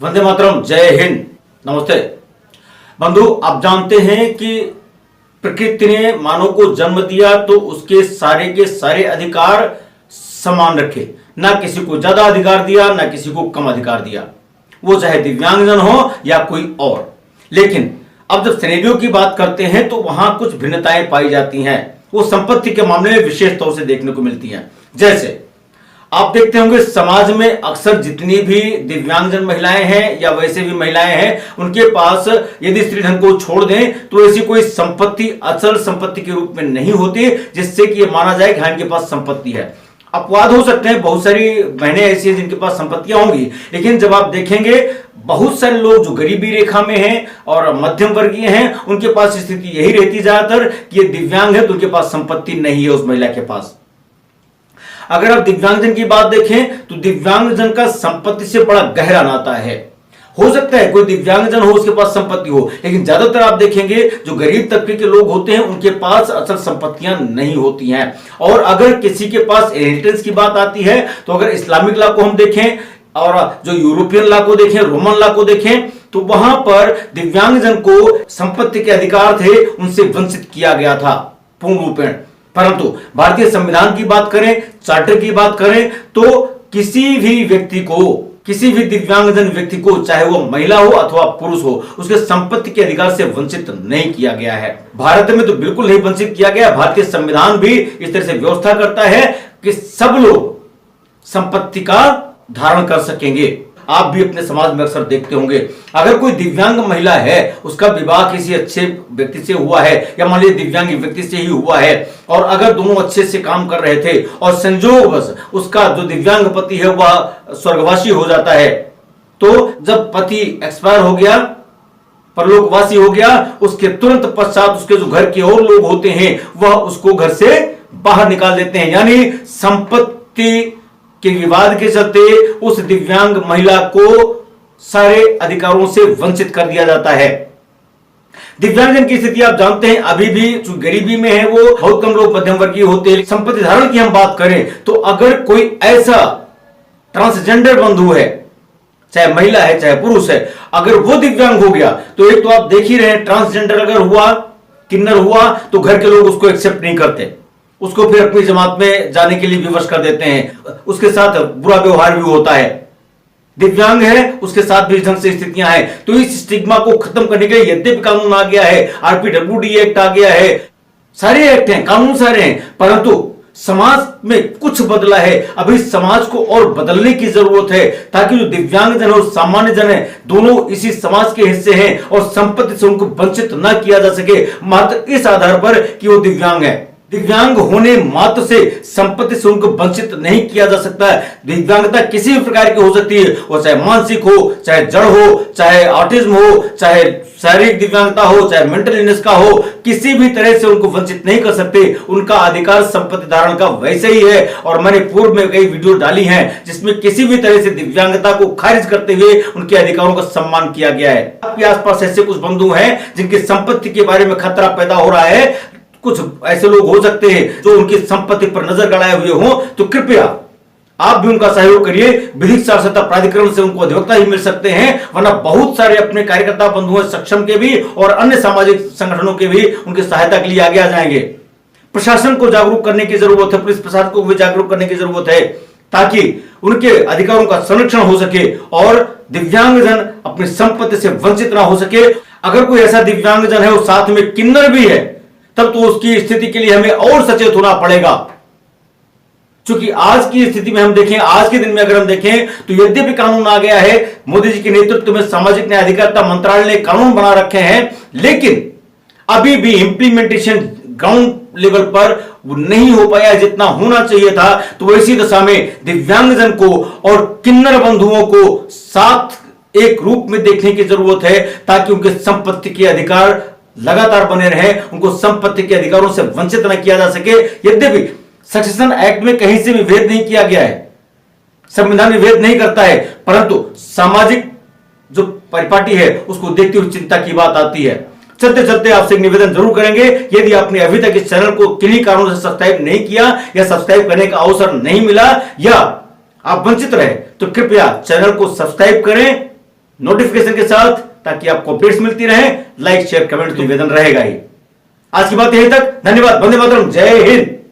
वंदे मातरम, जय हिंद, नमस्ते। बंधु, आप जानते हैं कि प्रकृति ने मानव को जन्म दिया तो उसके सारे के सारे अधिकार समान रखे, ना किसी को ज्यादा अधिकार दिया ना किसी को कम अधिकार दिया, वो चाहे दिव्यांगजन हो या कोई और। लेकिन अब जब श्रेणियों की बात करते हैं तो वहां कुछ भिन्नताएं पाई जाती हैं। वो संपत्ति के मामले में विशेष तौर से देखने को मिलती हैं। जैसे आप देखते होंगे समाज में अक्सर जितनी भी दिव्यांगजन महिलाएं हैं या वैसे भी महिलाएं हैं, उनके पास यदि स्त्री धन को छोड़ दें तो ऐसी कोई संपत्ति अचल संपत्ति के रूप में नहीं होती जिससे कि यह माना जाए कि हाँ इनके पास संपत्ति है। अपवाद हो सकते हैं, बहुत सारी बहनें ऐसी हैं जिनके पास संपत्तियां होंगी, लेकिन जब आप देखेंगे बहुत सारे लोग जो गरीबी रेखा में हैं और मध्यम वर्गीय हैं, उनके पास स्थिति यही रहती ज्यादातर कि ये दिव्यांग है तो उनके पास संपत्ति नहीं है उस महिला के पास। अगर आप दिव्यांगजन की बात देखें तो दिव्यांगजन का संपत्ति से बड़ा गहरा नाता है। हो सकता है कोई दिव्यांगजन हो उसके पास संपत्ति हो, लेकिन ज्यादातर आप देखेंगे जो गरीब तबके के लोग होते हैं उनके पास असल संपत्तियां नहीं होती हैं। और अगर किसी के पास इनहेरिटेंस की बात आती है तो अगर इस्लामिक लॉ को हम देखें और जो यूरोपियन लॉ को देखें, रोमन लॉ को देखें, तो वहां पर दिव्यांगजन को संपत्ति के अधिकार थे उनसे वंचित किया गया था पूर्ण रूपेण। परंतु भारतीय संविधान की बात करें, चार्टर की बात करें, तो किसी भी व्यक्ति को, किसी भी दिव्यांगजन व्यक्ति को, चाहे वो महिला हो अथवा पुरुष हो, उसके संपत्ति के अधिकार से वंचित नहीं किया गया है। भारत में तो बिल्कुल नहीं वंचित किया गया। भारतीय संविधान भी इस तरह से व्यवस्था करता है कि सब लोग संपत्ति का धारण कर सकेंगे। आप भी अपने समाज में अक्सर देखते होंगे, अगर कोई दिव्यांग महिला है, उसका विवाह किसी अच्छे व्यक्ति से हुआ है या मान लीजिए दिव्यांग व्यक्ति से ही हुआ है, और अगर दोनों अच्छे से काम कर रहे थे और संयोगवश उसका जो दिव्यांग पति है वह स्वर्गवासी हो जाता है, तो जब पति एक्सपायर हो गया, परलोकवासी हो गया, उसके तुरंत पश्चात उसके जो घर के और लोग होते हैं वह उसको घर से बाहर निकाल देते हैं। यानी संपत्ति के विवाद के चलते उस दिव्यांग महिला को सारे अधिकारों से वंचित कर दिया जाता है। दिव्यांगजन की स्थिति आप जानते हैं, अभी भी जो गरीबी में है वो बहुत कम लोग मध्यम वर्गीय होते हैं। संपत्ति धारण की हम बात करें तो अगर कोई ऐसा ट्रांसजेंडर बंधु है, चाहे महिला है चाहे पुरुष है, अगर वो दिव्यांग हो गया तो एक तो आप देख ही रहे हैं, ट्रांसजेंडर अगर हुआ, किन्नर हुआ, तो घर के लोग उसको एक्सेप्ट नहीं करते, उसको फिर अपनी जमात में जाने के लिए विवश कर देते हैं, उसके साथ बुरा व्यवहार भी होता है। दिव्यांग है उसके साथ भी ढंग से स्थितियां हैं। तो इस स्टिग्मा को खत्म करने के लिए यद्यपि कानून आ गया है, RPWD एक्ट आ गया है, सारे एक्ट हैं, कानून सारे हैं, परंतु समाज में कुछ बदला है। अभी समाज को और बदलने की जरूरत है ताकि जो दिव्यांगजन और सामान्य जन है दोनों इसी समाज के हिस्से हैं और संपत्ति से उनको वंचित न किया जा सके मात्र इस आधार पर कि वो दिव्यांग है। दिव्यांग होने मात्र से संपत्ति से उनको वंचित नहीं किया जा सकता है। दिव्यांगता किसी भी प्रकार की हो सकती है, वो चाहे मानसिक हो, चाहे जड़ हो, चाहे ऑटिज्म हो, चाहे शारीरिक दिव्यांगता हो, चाहे मेंटल इलनेस का हो, किसी भी तरह से उनको वंचित नहीं कर सकते। उनका अधिकार संपत्ति धारण का वैसे ही है। और मैंने पूर्व में कई वीडियो डाली हैं जिसमें किसी भी तरह से दिव्यांगता को खारिज करते हुए उनके अधिकारों का सम्मान किया गया है। आपके आसपास ऐसे कुछ बंधु हैं जिनकी संपत्ति के बारे में खतरा पैदा हो रहा है, कुछ ऐसे लोग हो सकते हैं जो उनकी संपत्ति पर नजर गड़ाए हुए हों, तो कृपया आप भी उनका सहयोग करिए। विधिक साक्षरता प्राधिकरण से उनको अधिवक्ता ही मिल सकते हैं, वरना बहुत सारे अपने कार्यकर्ता बंधु हैं, सक्षम के भी और अन्य सामाजिक संगठनों के भी उनकी सहायता के लिए आगे आ जाएंगे। प्रशासन को जागरूक करने की जरूरत है, पुलिस प्रशासन को भी जागरूक करने की जरूरत है ताकि उनके अधिकारों का संरक्षण हो सके और दिव्यांगजन अपनी संपत्ति से वंचित ना हो सके। अगर कोई ऐसा दिव्यांगजन है और साथ में किन्नर भी है, तब तो उसकी स्थिति के लिए हमें और सचेत होना पड़ेगा। क्योंकि आज की स्थिति में हम देखें, आज के दिन में अगर हम देखें तो यद्यपि कानून आ गया है, मोदी जी के नेतृत्व में सामाजिक न्याय अधिकारिता मंत्रालय ने कानून बना रखे हैं, लेकिन अभी भी इंप्लीमेंटेशन ग्राउंड लेवल पर वो नहीं हो पाया जितना होना चाहिए था। तो ऐसी दशा में दिव्यांगजन को और किन्नर बंधुओं को साथ एक रूप में देखने की जरूरत है ताकि उनके संपत्ति के अधिकार लगातार बने रहे, उनको संपत्ति के अधिकारों से वंचित न किया जा सके। यद्यपि सक्सेशन एक्ट में कहीं से भी भेद नहीं किया गया है, संविधान में भेद नहीं करता है, परंतु सामाजिक जो परिपाटी है उसको देखते हुए चिंता की बात आती है। चलते चलते आपसे एक निवेदन जरूर करेंगे, यदि आपने अभी तक इस चैनल को किन्हीं कारणों से सब्सक्राइब नहीं किया या सब्सक्राइब करने का अवसर नहीं मिला या आप वंचित रहे, तो कृपया चैनल को सब्सक्राइब करें, नोटिफिकेशन के साथ, ताकि आपको अपडेट्स मिलती रहे। लाइक शेयर कमेंट तो निवेदन रहेगा ही। आज की बात यहीं तक। धन्यवाद। वंदे मातरम। जय हिंद।